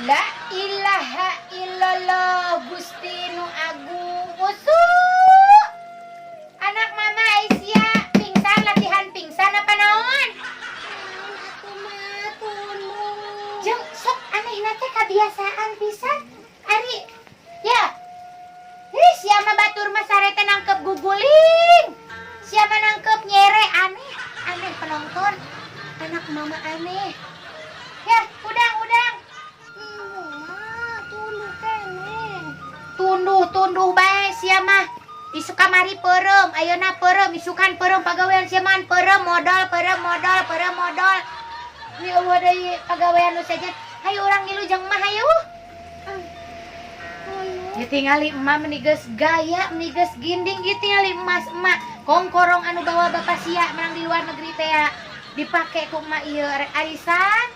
La ilaha illallah Gusti Nu Agung. Usu anak mama Aisyah pingsan, latihan pingsan apa naon? Aku mah tunduk. Jeung sok anehna teh kabiasaan pisan. Ari ya. Siapa batur mah sareta nangkep guguling. Siapa nangkep nyere aneh penonton. Anak mama aneh. Ya, udang. Tunduh bae sia mah. Isu kamari perem, ayeuna perem, isukan perem pagawean sia mah perem modal. Ni eueuh deui pagawean nu saja. Hayu urang ngilu jeung mah hayu. Ditingali emak menigeus gaya, menigeus ginding ditingali emak kongkorong anu bawa bapak sia menang di luar negeri teh ya. Dipake ku emak ieu rek arisan.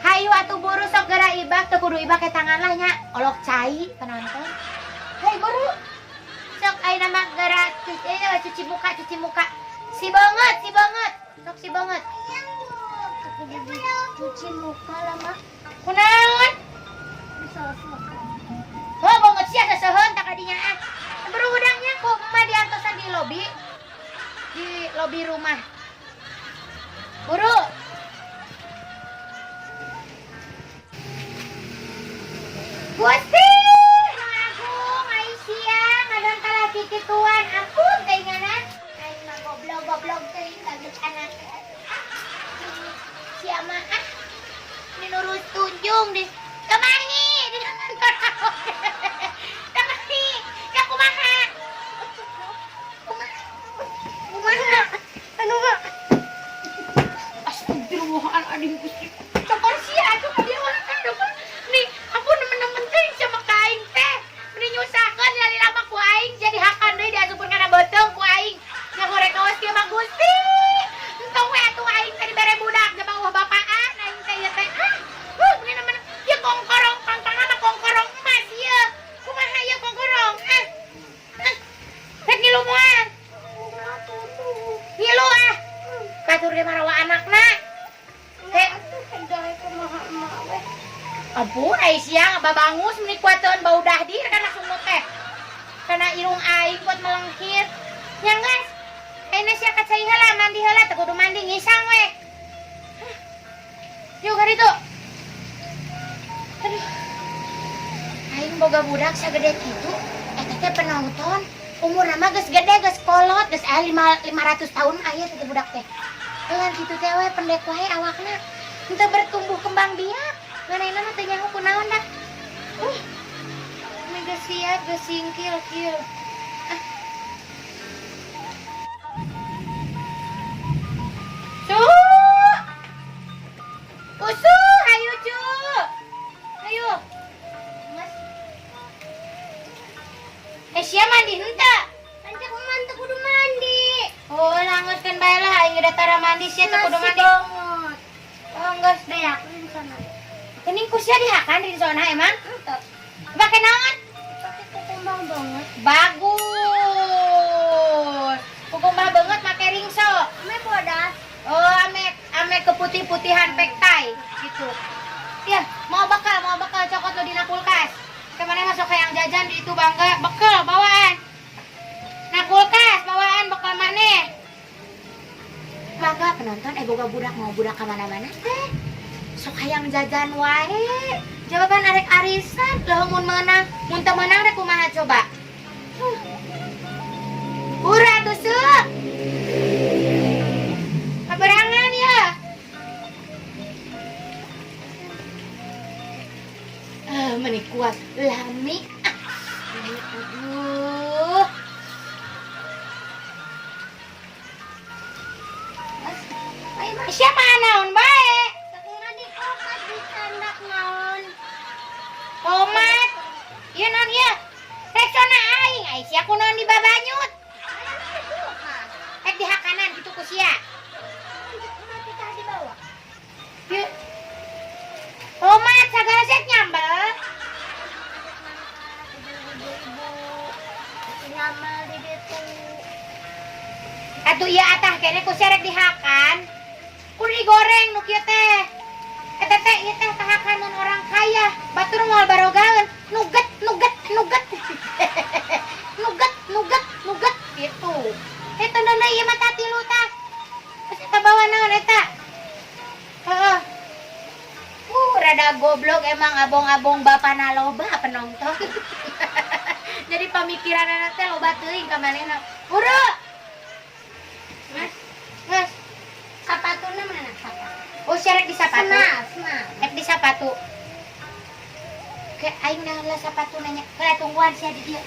Hayu atuh buru sok geura ibak teu kudu ibak ke tangan lah nya. Olok cai penonton. Hai buru. Sok ayeuna mah geura cuci muka. Si banget. Sok si banget. Cuci muka lah mah. Kunaon? Bisa makan. Oh banget sia saseheun tak kadinya ah. Buru udangnya ku emak diantosan di lobi rumah. Buru. Gusti, Nu Agung, Aisyah, ngadon kalaki kituan, ampun teh ngaran. Aing mah goblok teuing bagus anak. Sia mah ini nurut tunjung di kemahi di kemahi ka kumaha anu mah astagfirullahaladzim Gusti cokor sia atuh ka dieu mah nih aku nemen-nemen teh sama ka aing teh meni nyusahkeun lali lama ku aing jadi hakan deui diasupkeun kana beuteung ku aing ngagorek kaos kieu mah Gusti entong we atuh aing teh dibere budak da bawah bapaan aing teh ieu teh meni nemen ieu kongkorong pangpangan mah kongkorong emas ieu kumaha ieu kongkorong rek ngilu moal ngilu batur dia marawa anakna teh ampun Aisyah babangus meni kuateun bau dahdir kana sumut teh kana irung aing buat melengkir nyanggas ayeuna sia kacai heula mandi heula teu kudu mandi ngisang we yuk hari itu aduh aing boga budak sagede kitu eta teh penonton umurna mah geus gede geus kolot geus aya 500 tahun aya teh budak teh dengan kitu teh we pendek wae awakna henteu bertumbuh kembang biak nganena mah teu nyaho kunaon dah ini geus siap geus singkil kieu Usu, hayu cu. Hayu. Mas. Sia mandi henteu? Lanjak man teu kudu mandi. Oh, languskeun bae lah aing datara mandi sia teu kudu mandi. Banget. Oh, geus Beak di sana. Geuning ku sia dihakan di zona emang? Henteu. Pake naon? Pakai kukumbang banget. Bagus. Kukumah banget make ringso. Ame bodas. Oh, ame keputih-putihan pektai gitu. Ya, mau bekal cokot lo dina kulkas. Kemana masuk kayak yang jajan di itu bangga, bekal bawaan. Nah kulkas bawaan bekal maneh. Bangga penonton boga budak mau budak kemana-mana teh. Sok hayang jajan wae. Jawaban arek arisan, lamun menang, mun teu menang rek kumaha coba? Ura tuh seuh. Kaberangan ya. Meniku puas lami. Aduh. Ay, siapa naon bae? Sakuna di kopat di tandak naon. Tomat. Ieu naon ieu? Reksona aing, ai sia kunaon di babanyut. Ayo di kulkas. Di hakanan gitu ku sia. Mati tah di bawah. Ieu. Tomat sagala set nyambel. Ibu-ibu nyamel di ditu. Atuh ieu atah kene ku serek dihakan. Kudu digoreng nu kieu teh. Eta teh ieu teh tahakanan orang kaya. Batur moal barogaeun. Nuget nuget nuget. Nuget nuget nuget gitu. Eta nana ieu mah tati lu tah. Terus eta bawa naon eta? Heeh. Rada goblok emang abong-abong bapana loba penonton. Jadi pamikiran anak teh loba teuing ka manehna. Buru. Mas, mas. Sapatuna mana sapatu? Oh, syarek di sapatu. Nah. Rek di sapatu. Ke aing naheula sapatu nanya. Kala tungguan sia di dieu.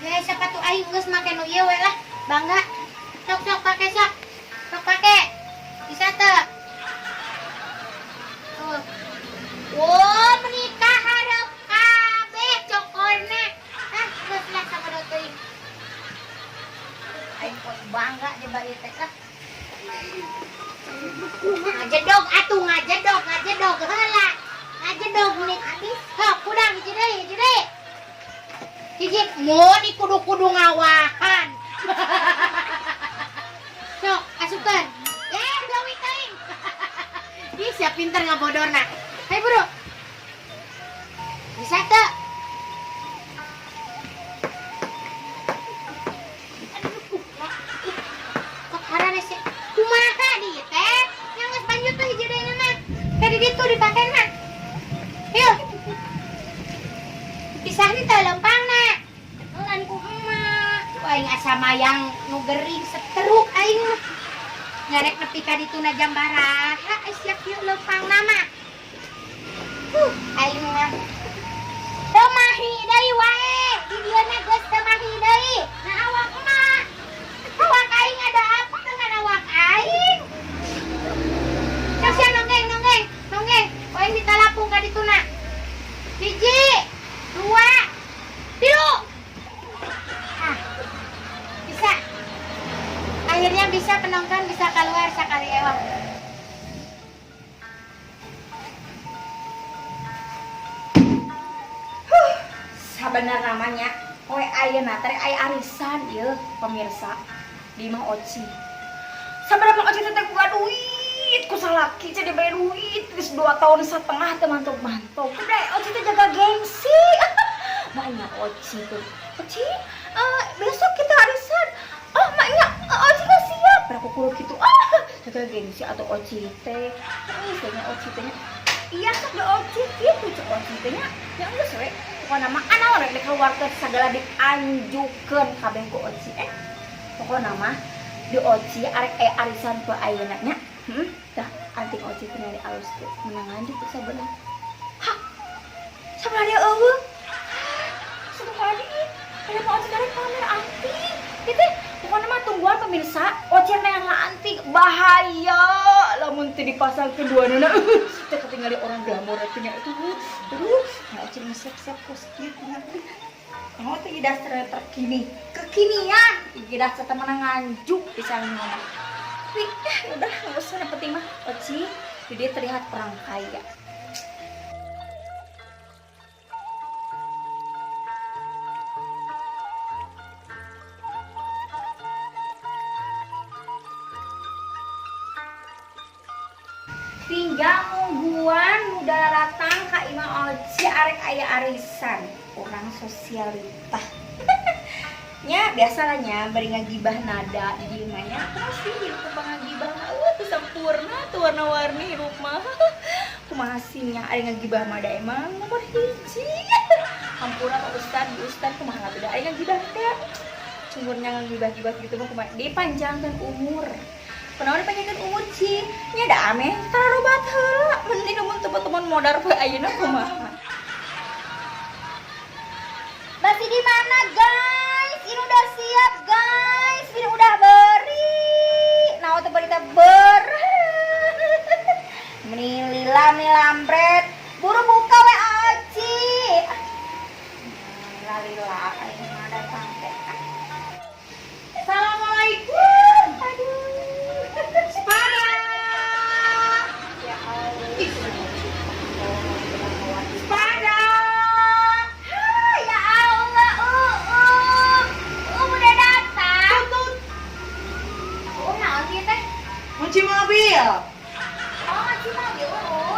Guys, sepatu aing geus make nu ieu we lah. Bangga. Sok pake sok. Sok pake. Bisa teu? Tuh. Wow, menikah hareup kabeh cokorna. Ah, geus lah sakedot teuing. Aing poe bangga di bae teh lah. Ngajedog atuh ngajedog heula. Ngajedog nih. Sok kudang hiji deui. Hiji mun di kudu-kudu ngawahan. Sok, asupkeun. Gawi teuing. Ih, sia pinter ngabodorna. Hai, Bro. Bisa teu? Kok harane sih? Kumaha dieu teh? Yang geus banjut tuh hiji deui mah. Ka di ditu dipatena. Yuk. Pisah di teh lempangna. Ulan ku emak. Aing asa mayang nu gering seteruk aing mah. Ngarek nepi ka dituna jam baraha sia kieu lempangna mah. Aing mah teu mahi deui wae. Di dieuna geus teu mahi deui. Nah awak mah. Awak aing ada apa dengan awak aing? Kasihan nonggeng. Aing ditalapung ka dituna. 1, 2, 3. Bisa. Akhirnya bisa penonton bisa keluar sakali ewang. Sabenar namanya poe ayeuna teh aya arisan ieu pemirsa di Mang Oci. Sabaraha Mang Oci teh kuat duit ku salaki jadi bayar duit geus 2,5 tahun teu mantok-mantok. Gede Oci teh jaga gengsi. Maknya Oci tuh. Oci, besok kita arisan. Oh, maknya Oci gak siap. Berapa kudu gitu. Jaga gengsi atau Oci teh. Istilahnya Oci teh. Iya sok de Oci gitu cek Oci teh nya. Ya geus we. Pokona mah anaon rek keluar teh sagala dianjukeun kabeh ku Oci. Pokona mah di Oci arek arisan ku ayeuna nya. Tah anting Oci teh nyari alus teh menangan di sabelah. Hah. Sabelah dia eueuh. Ada mau Oci dari pamer antik, gitu. Pokoknya mah tungguan pemirsa, Oci yang antik bahaya. Lamun teu dipasang keduanya, kita ketinggalan orang glamor artinya itu. Aduh, nah Oci siap-siap kostum. Mau tuh idah terkini, kekinian. Idah teman nganjuk bisa ngomong. Tapi udah nggak usah yang penting mah Oci, jadi terlihat orang kaya. Tinggal nungguan udah datang ka Imam Oci arek aya arisan orang sosialita. Nya biasalahnya bari ngagibah nada di dieu mah nya pasti hirup ngagibah teu sampurna teu warna-warni hirup mah. Kumaha sih nya ari ngagibah mah da emang nomor 1. Hampura ka ustad kumaha beda ari ngagibah teh. Cumurnya ngagibah-gibah gitu mah kumaha dipanjangkeun umur. Kenapa dipanjangkeun umur cing? Nya da ameh tarobat heula. Mending mun teman-teman modar bae ayeuna kumaha. Masih di mana guys? Ini udah siap guys. Ini udah beri. Naon teh bari teh ber. Mending lilam bread. Buru buka we Oci. Lila aing mah datang teh. Assalamualaikum. Aduh. Sepada. Ya Allah. Sepada. Ya Allah, udah datang. Tutut. Naon ieu teh? Kunci mobil. Oh, masih mobil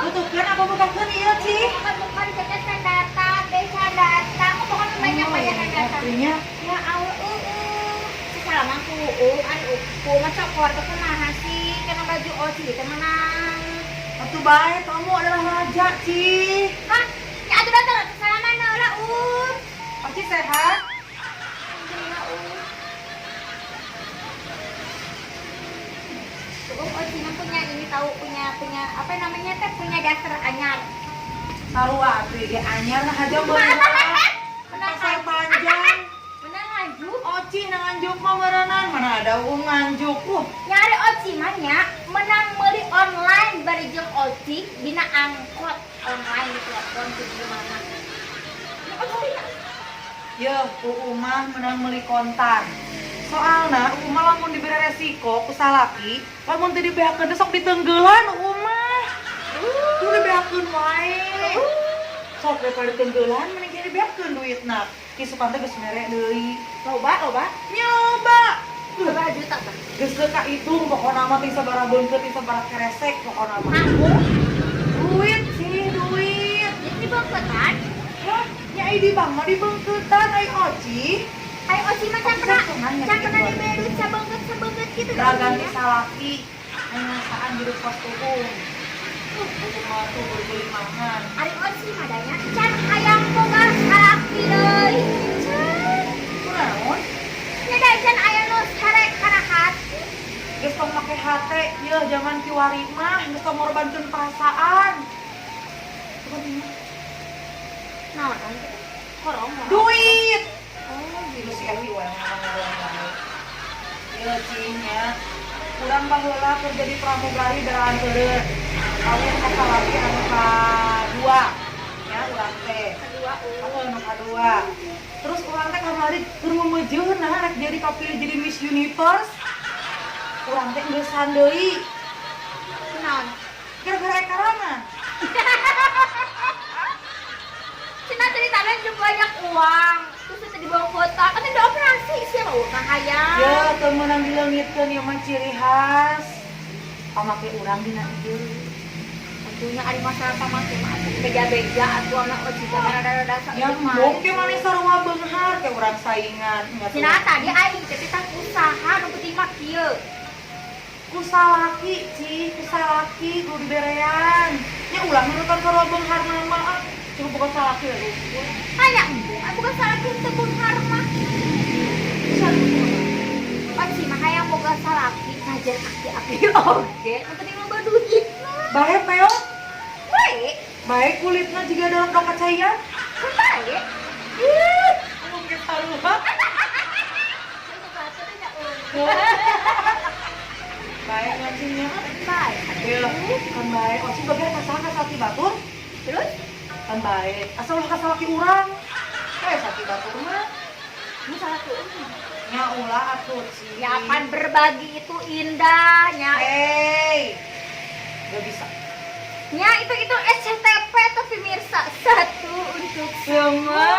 Tutupkeun apa bukakeun ieu, Ci? Bukan kan datang, desa datang. Pokoknya banyak yang datang. Artinya Ya Allah, salaman ku ku masa keluarga kumaha sih? Karena baju Oci teh menang. atuh bae kamu adalah raja, Ci. Hah? Ya atuh datang salaman lah, Oci sehat? Oci mah punya ini tahu punya apa namanya teh punya dasar anyar. Sarua atuh ge anyar nah aja Menang pasar panjang. menang laju. Oci nganjuk mah berenang mana ada nganjuk. Nyari Oci mah nya menang meuli online bari jeung Oci dina angkot online di telepon ke di mana. Ya, mah menang meuli kontan. Soalna mah lamun diberi resiko ku salaki, lamun teu dibeakeun teh sok ditenggeulan mah. Tuh dibeakeun wae. Sok daripada tenggeulan mending jadi dibeakeun duitna. Kisukan teh geus mere deui. Loba. Nyoba. Coba juta Bang. Geus teu kahitung pokona mah teh sabaraha beungkeut teh sabaraha keresek pokona mah. Aku Duit sih, duit. jadi bangketan. Hah, nya di bang mah dibeungkeutan ai Oci. Ayo Oci mah can pernah diberi duit sabangkeut gitu Udah ganti salaki. Aya ngasaan di kos tuhung. Mau tuh beli mangan. Ari Oci mah danya can hayang boga salaki deui. Kunaon? Nya da can aya nu sarek kana hati. Geus tong make HT, ieu zaman kiwari mah geus tong ngorbankeun perasaan. Naon korong. Duit. Oh, Ieu si Evi wae ngomong. Ieu cinya. Urang baheula keur jadi pramugari darahan teureun. Kawin ka salaki anu kadua. Ya, urang teh. Kedua Aku anu kadua. Terus urang teh kamari keur memeujeun nah rek jadi kapilih jadi Miss Universe. Urang teh ngeusan deui. naon? Gara-gara ekarana. Cina ceritanya juga banyak uang. Terus bisa dibawa kota. Kan udah operasi sih lo, kahayang. Ya, teu meunang dileungitkeun ieu mah ciri khas. Pamake urang dina ieu. Tentunya ada masalah sama mah beja-beja atuh anak Oci teh rada-rada Ya embung ke maneh sarua beunghar ke urang saingan. Nya Cina tadi aing teh teh usaha nu penting mah kieu. Kusalaki, Ci, kusalaki kudu diberean. Nya ulah nurutan sarua beunghar mah. Cukup bukan salaki lho. Aya embung, bukan salah teu beunghar mah. Oci mah hayang boga salaki ngajar aki-aki oge. Nu penting mah duit. Bae peo, Baik, bae kulitna juga dalam dompet saya. baik. Mungkin sarua. Bae ngancinya. Baik. Iya, kan bae. Oci bagian kasaha sakit batur. Terus Kan bae. Asal ulah kasalaki urang. Sakit batur mah. ini salah tuh. Nya ulah atuh, Ci. Ya kan berbagi itu indahnya. Hey. Gak bisa. Ya itu SCTP tuh pemirsa satu untuk Semua